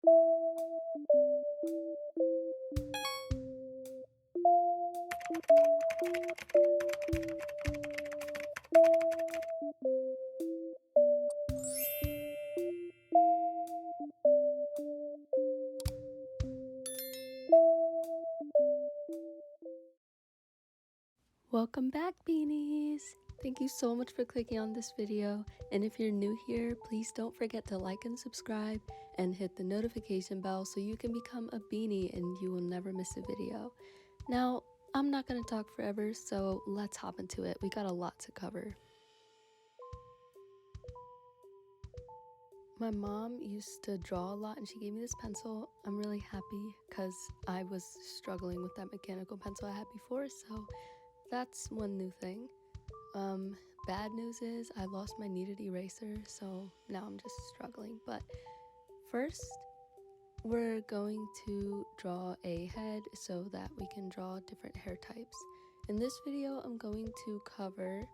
Welcome back, Beanies! Thank you so much for clicking on this video, and if you're new here, please don't forget to like and subscribe and hit the notification bell so you can become a beanie and you will never miss a video. Now, I'm not going to talk forever, so let's hop into it. We got a lot to cover. My mom used to draw a lot and she gave me this pencil. I'm really happy because I was struggling with that mechanical pencil I had before, so that's one new thing. Bad news is I lost my kneaded eraser, so now I'm just struggling. But first, we're going to draw a head so that we can draw different hair types. In this video, I'm going to cover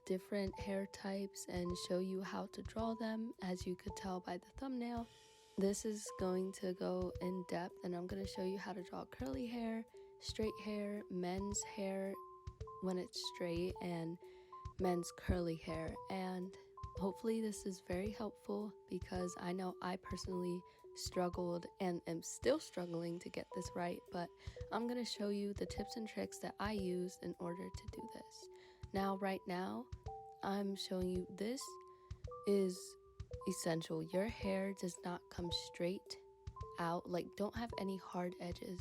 different hair types and show you how to draw them, as you could tell by the thumbnail. This is going to go in depth, and I'm going to show you how to draw curly hair, straight hair, men's hair when it's straight, and men's curly hair. And hopefully this is very helpful because I know I personally struggled and am still struggling to get this right, but I'm going to show you the tips and tricks that I use in order to do this. Now, right now, I'm showing you this is essential. Your hair does not come straight out, like don't have any hard edges,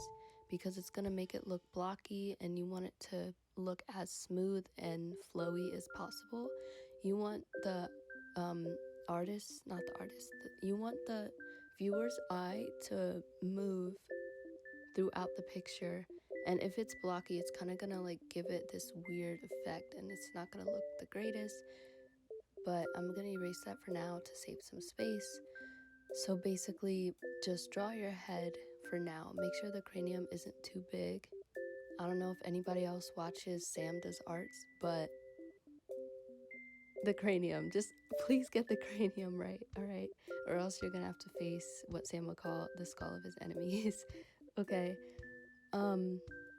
because it's going to make it look blocky and you want it to look as smooth and flowy as possible. You want the you want the viewer's eye to move throughout the picture, and if it's blocky, it's kind of gonna like give it this weird effect and it's not gonna look the greatest. But I'm gonna erase that for now to save some space. So basically, just draw your head for now. Make sure the cranium isn't too big. I don't know if anybody else watches Sam Does Arts, but the cranium, just please get the cranium right, alright? Or else you're gonna have to face what Sam would call the skull of his enemies. Okay,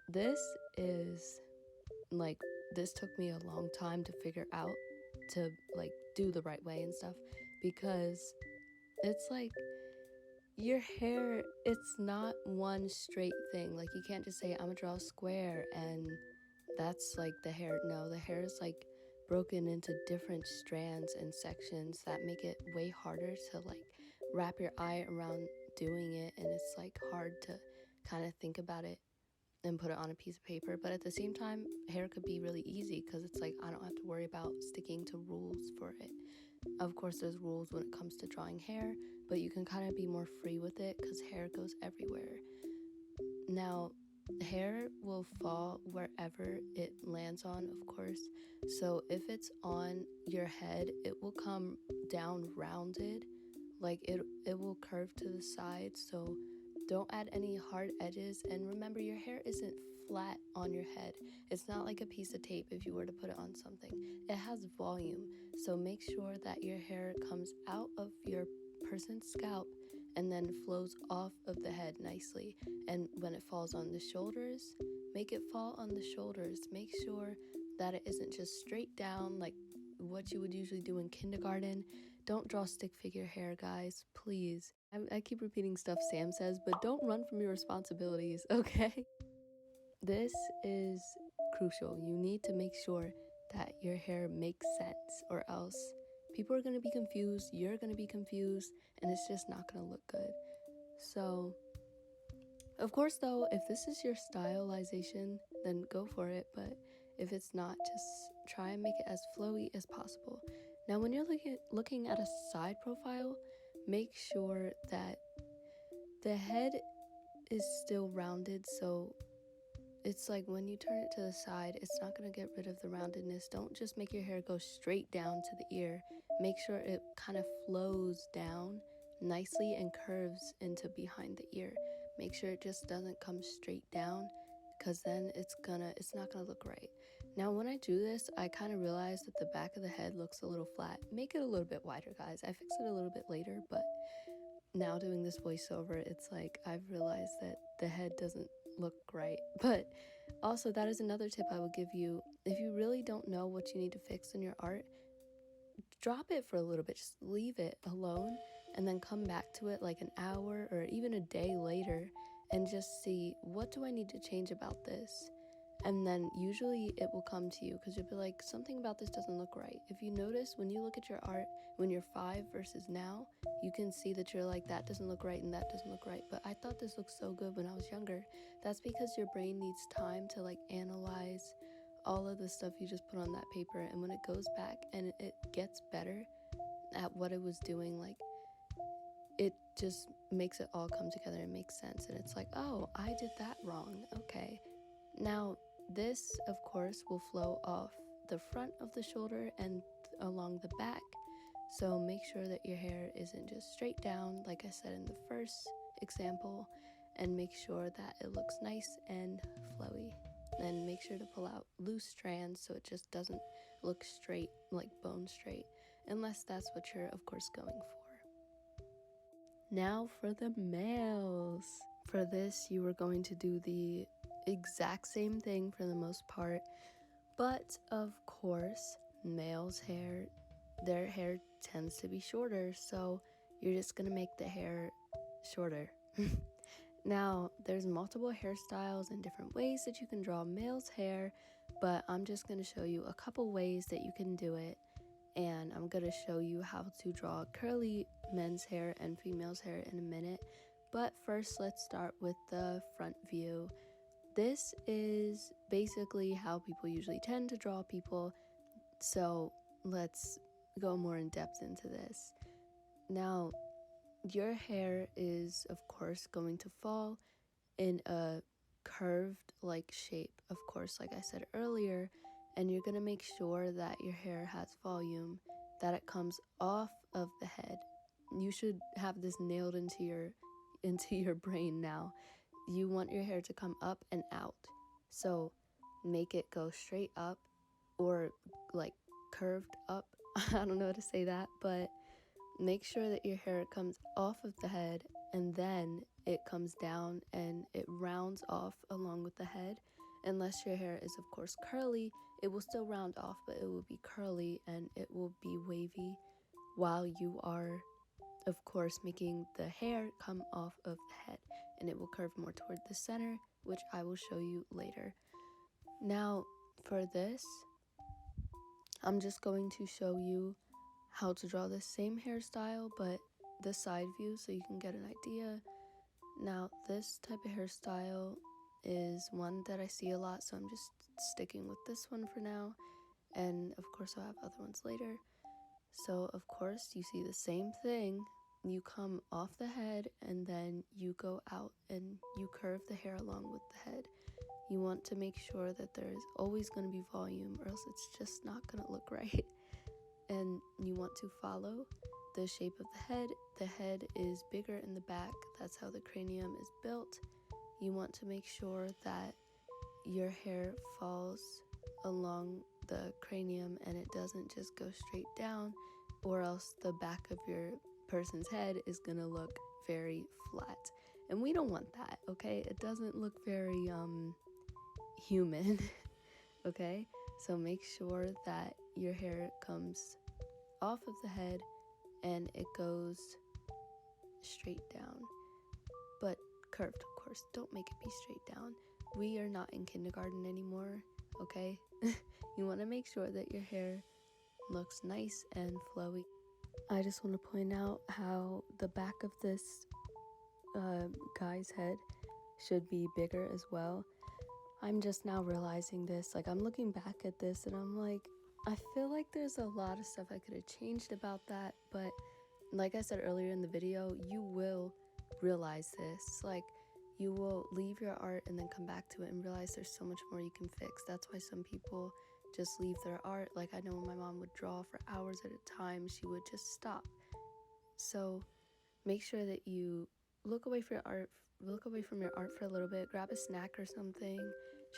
this is, like, this took me a long time to figure out to, like, do the right way and stuff, because it's like, your hair, it's not one straight thing. Like, you can't just say, I'm gonna draw a square and that's like the hair. No, the hair is like broken into different strands and sections that make it way harder to like wrap your eye around doing it, and it's like hard to kind of think about it and put it on a piece of paper. But at the same time, hair could be really easy because it's like I don't have to worry about sticking to rules for it. Of course, there's rules when it comes to drawing hair, but you can kind of be more free with it because hair goes everywhere. Now, hair will fall wherever it lands on, of course. So if it's on your head, it will come down rounded, like it will curve to the side. So don't add any hard edges, and remember, your hair isn't flat on your head. It's not like a piece of tape if you were to put it on something. It has volume, so make sure that your hair comes out of your person's scalp and then flows off of the head nicely. And when it falls on the shoulders, make it fall on the shoulders. Make sure that it isn't just straight down like what you would usually do in kindergarten. Don't draw stick figure hair, guys, please. I keep repeating stuff Sam says, but don't run from your responsibilities, okay? This is crucial. You need to make sure that your hair makes sense, or else people are going to be confused, you're going to be confused, and it's just not going to look good. So, of course, though, if this is your stylization, then go for it, but if it's not, just try and make it as flowy as possible. Now, when you're looking at a side profile, make sure that the head is still rounded, so it's like when you turn it to the side, it's not going to get rid of the roundedness. Don't just make your hair go straight down to the ear. Make sure it kind of flows down nicely and curves into behind the ear. Make sure it just doesn't come straight down, because then it's not gonna look right. Now, when I do this, I kind of realized that the back of the head looks a little flat. Make it a little bit wider, guys. I fixed it a little bit later, but now doing this voiceover, it's like I've realized that the head doesn't look right. But also, that is another tip I would give you. If you really don't know what you need to fix in your art, drop it for a little bit, just leave it alone, and then come back to it like an hour or even a day later and just see, what do I need to change about this? And then usually it will come to you, because you'll be like, something about this doesn't look right. If you notice, when you look at your art when you're 5 versus now, you can see that you're like, that doesn't look right and that doesn't look right, but I thought this looked so good when I was younger. That's because your brain needs time to like analyze all of the stuff you just put on that paper, and when it goes back and it gets better at what it was doing, like, it just makes it all come together and make sense, and it's like, oh, I did that wrong, okay. Now this of course will flow off the front of the shoulder and along the back, so make sure that your hair isn't just straight down like I said in the first example, and make sure that it looks nice and flowy. And make sure to pull out loose strands so it just doesn't look straight, like bone straight, unless that's what you're of course going for. Now for the males. For this, you are going to do the exact same thing for the most part, but of course, males' hair, their hair tends to be shorter, so you're just gonna make the hair shorter. Now, there's multiple hairstyles and different ways that you can draw male's hair, but I'm just gonna show you a couple ways that you can do it, and I'm gonna show you how to draw curly men's hair and female's hair in a minute. But first, let's start with the front view. This is basically how people usually tend to draw people, so let's go more in depth into this. Now, your hair is of course going to fall in a curved like shape, of course, like I said earlier, and you're gonna make sure that your hair has volume, that it comes off of the head. You should have this nailed into your brain now. You want your hair to come up and out, so make it go straight up or like curved up. I don't know how to say that, but make sure that your hair comes off of the head and then it comes down and it rounds off along with the head. Unless your hair is of course curly, it will still round off, but it will be curly and it will be wavy while you are of course making the hair come off of the head, and it will curve more toward the center, which I will show you later. Now for this, I'm just going to show you how to draw the same hairstyle but the side view so you can get an idea. Now this type of hairstyle is one that I see a lot, so I'm just sticking with this one for now, and of course I'll have other ones later. So of course you see the same thing. You come off the head and then you go out and you curve the hair along with the head. You want to make sure that there is always going to be volume, or else it's just not going to look right. And you want to follow the shape of the head. The head is bigger in the back. That's how the cranium is built. You want to make sure that your hair falls along the cranium and it doesn't just go straight down, or else the back of your person's head is gonna look very flat, and we don't want that, okay? It doesn't look very human. Okay, so make sure that your hair comes off of the head and it goes straight down, but curved, of course. Don't make it be straight down. We are not in kindergarten anymore, okay? You want to make sure that your hair looks nice and flowy. I just want to point out how the back of this guy's head should be bigger as well. I'm just now realizing this. Like, I'm looking back at this and I'm like, I feel like there's a lot of stuff I could have changed about that, but like I said earlier in the video, you will realize this. Like, you will leave your art and then come back to it and realize there's so much more you can fix. That's why some people just leave their art. Like, I know when my mom would draw for hours at a time, she would just stop. So make sure that you look away from your art for a little bit, grab a snack or something,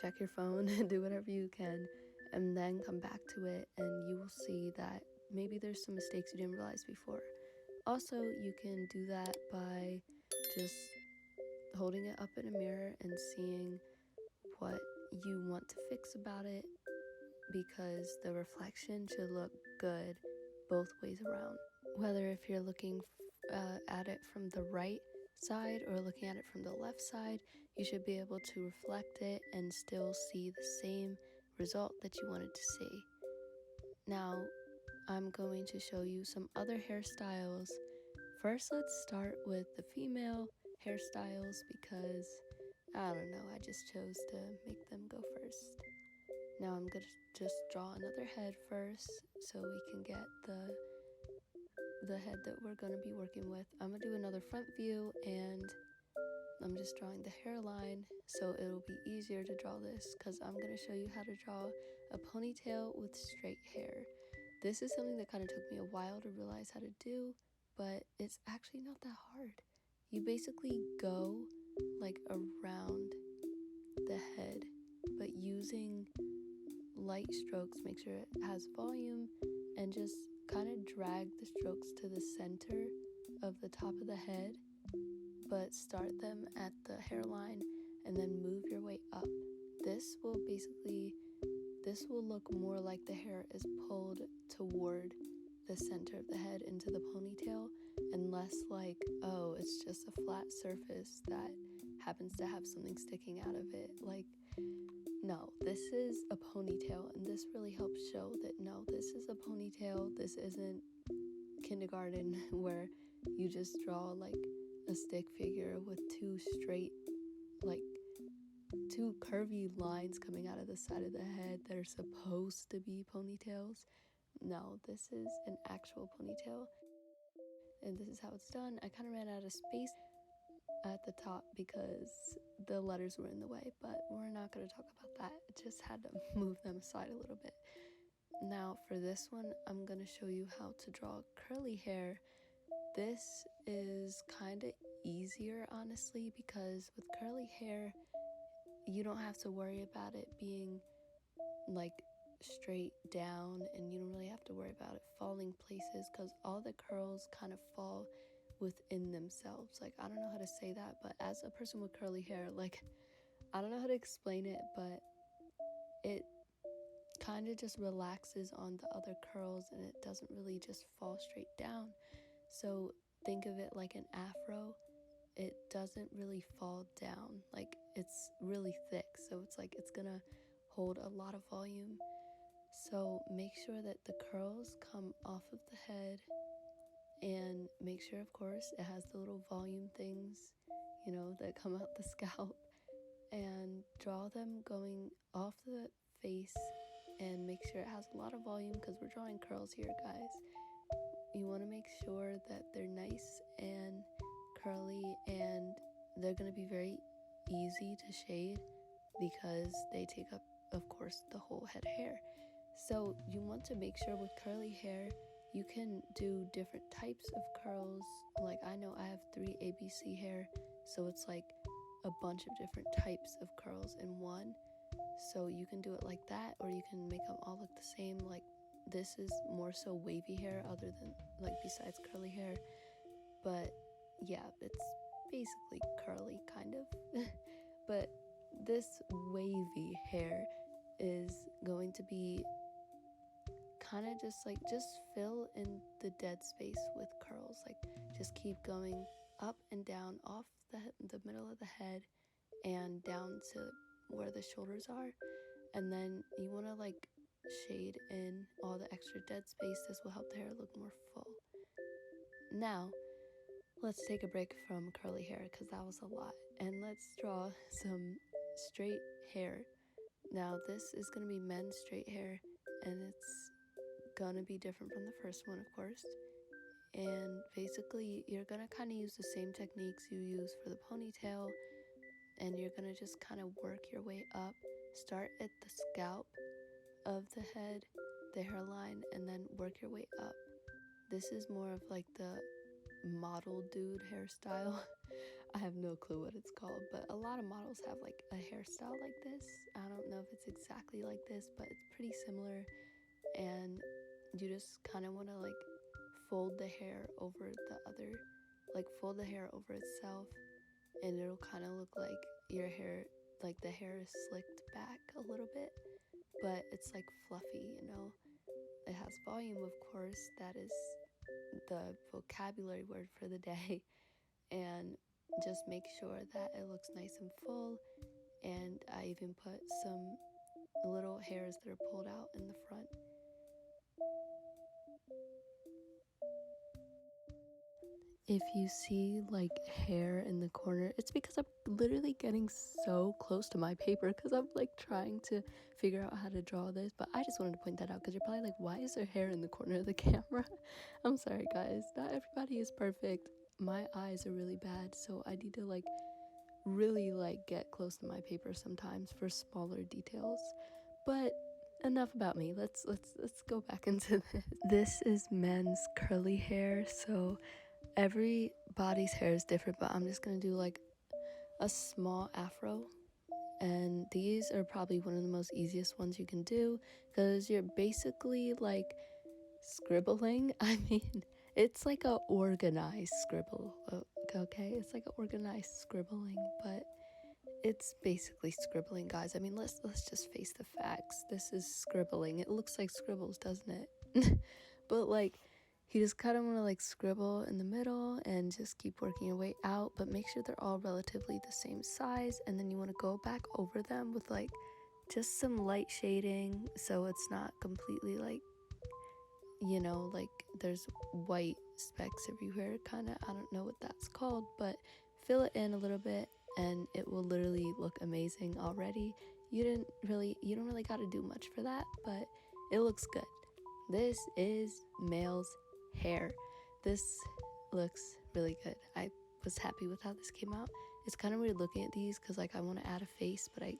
check your phone, do whatever you can, and then come back to it, and you will see that maybe there's some mistakes you didn't realize before. Also, you can do that by just holding it up in a mirror and seeing what you want to fix about it, because the reflection should look good both ways around. Whether if you're looking at it from the right side or looking at it from the left side, you should be able to reflect it and still see the same result that you wanted to see. Now, I'm going to show you some other hairstyles. First, let's start with the female hairstyles because, I don't know, I just chose to make them go first. Now I'm going to just draw another head first so we can get the head that we're going to be working with. I'm going to do another front view, and I'm just drawing the hairline so it'll be easier to draw this, because I'm going to show you how to draw a ponytail with straight hair. This is something that kind of took me a while to realize how to do, but it's actually not that hard. You basically go like around the head, but using light strokes, make sure it has volume, and just kind of drag the strokes to the center of the top of the head, but start them at the hairline and then move your way up. This will look more like the hair is pulled toward the center of the head into the ponytail, and less like, oh, it's just a flat surface that happens to have something sticking out of it. Like, no, this is a ponytail, and this really helps show that no, this is a ponytail. This isn't kindergarten where you just draw like a stick figure with two curvy lines coming out of the side of the head that are supposed to be ponytails. No, this is an actual ponytail, and this is how it's done. I kind of ran out of space at the top because the letters were in the way, but we're not going to talk about that. I just had to move them aside a little bit. Now for this one, I'm going to show you how to draw curly hair. This is kind of easier, honestly, because with curly hair, you don't have to worry about it being like straight down, and you don't really have to worry about it falling places, because all the curls kind of fall within themselves. Like, I don't know how to say that, but as a person with curly hair, like, I don't know how to explain it, but it kind of just relaxes on the other curls and it doesn't really just fall straight down. So think of it like an afro. It doesn't really fall down, like it's really thick, so it's like it's gonna hold a lot of volume. So make sure that the curls come off of the head, and make sure, of course, it has the little volume things, that come out the scalp, and draw them going off the face, and make sure it has a lot of volume because we're drawing curls here, guys. You want to make sure that they're nice and curly, and they're going to be very easy to shade because they take up, of course, the whole head hair. So you want to make sure with curly hair, you can do different types of curls. Like, I know I have 3 ABC hair, so it's like a bunch of different types of curls in one. So you can do it like that, or you can make them all look the same. Like, this is more so wavy hair other than, like, besides curly hair. But yeah, it's basically curly, kind of. But this wavy hair is going to be kind of just fill in the dead space with curls. Like, just keep going up and down off the middle of the head and down to where the shoulders are, and then you want to like shade in all the extra dead space. This will help the hair look more full. Now let's take a break from curly hair because that was a lot, and let's draw some straight hair. Now this is going to be men's straight hair, and it's gonna be different from the first one, of course. And basically you're gonna kind of use the same techniques you use for the ponytail, and you're gonna just kind of work your way up. Start at the scalp of the head, the hairline, and then work your way up. This is more of like the model dude hairstyle. I have no clue what it's called, but a lot of models have like a hairstyle like this. I don't know if it's exactly like this, but it's pretty similar. And you just kind of want to like fold the hair over the other, like fold the hair over itself, and it'll kind of look like your hair, like the hair is slicked back a little bit, but it's like fluffy, you know. It has volume, of course, that is the vocabulary word for the day, and just make sure that it looks nice and full. And I even put some little hairs that are pulled out in the front. If you see like hair in the corner, it's because I'm literally getting so close to my paper because I'm like trying to figure out how to draw this. But I just wanted to point that out because you're probably like, why is there hair in the corner of the camera? I'm sorry, guys. Not everybody is perfect. My eyes are really bad, so I need to like really like get close to my paper sometimes for smaller details. But enough about me. Let's go back into this. This is men's curly hair, so everybody's hair is different, but I'm just gonna do like a small afro, and these are probably one of the most easiest ones you can do because you're basically like scribbling. I mean, it's like a organized scribble, okay? It's like an organized scribbling, but it's basically scribbling, guys. I mean, let's just face the facts. This is scribbling. It looks like scribbles, doesn't it? But like, you just kind of want to like scribble in the middle and just keep working your way out, but make sure they're all relatively the same size. And then you want to go back over them with like just some light shading, so it's not completely like, you know, like there's white specks everywhere, kind of. I don't know what that's called, but fill it in a little bit and it will literally look amazing already. You don't really got to do much for that, but it looks good. This is male's hair. This looks really good. I was happy with how this came out. It's kind of weird looking at these because like I want to add a face, but I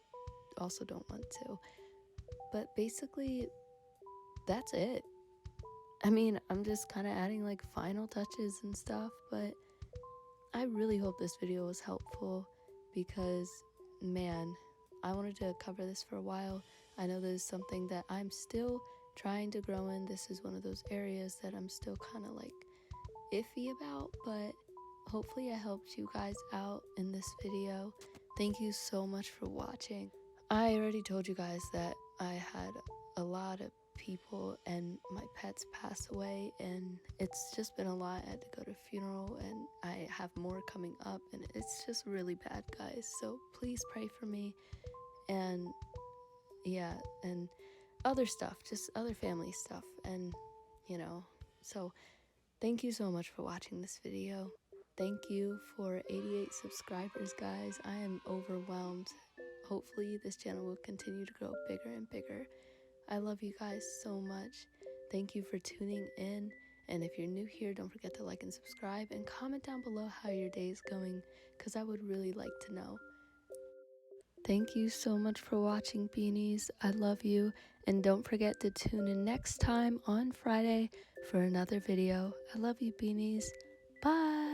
also don't want to. But basically, that's it. I mean, I'm just kind of adding like final touches and stuff, but I really hope this video was helpful because, man, I wanted to cover this for a while. I know this is something that I'm still trying to grow in. This is one of those areas that I'm still kind of like iffy about, but hopefully I helped you guys out in this video. Thank you so much for watching. I already told you guys that I had a lot of people and my pets pass away, and it's just been a lot. I had to go to a funeral and I have more coming up, and it's just really bad, guys. So please pray for me, and yeah, and other stuff, just other family stuff, and you know. So thank you so much for watching this video. Thank you for 88 subscribers, guys. I am overwhelmed. Hopefully this channel will continue to grow bigger and bigger. I love you guys so much. Thank you for tuning in. And if you're new here, don't forget to like and subscribe and comment down below how your day is going, because I would really like to know. Thank you so much for watching, Beanies. I love you. And don't forget to tune in next time on Friday for another video. I love you, Beanies. Bye.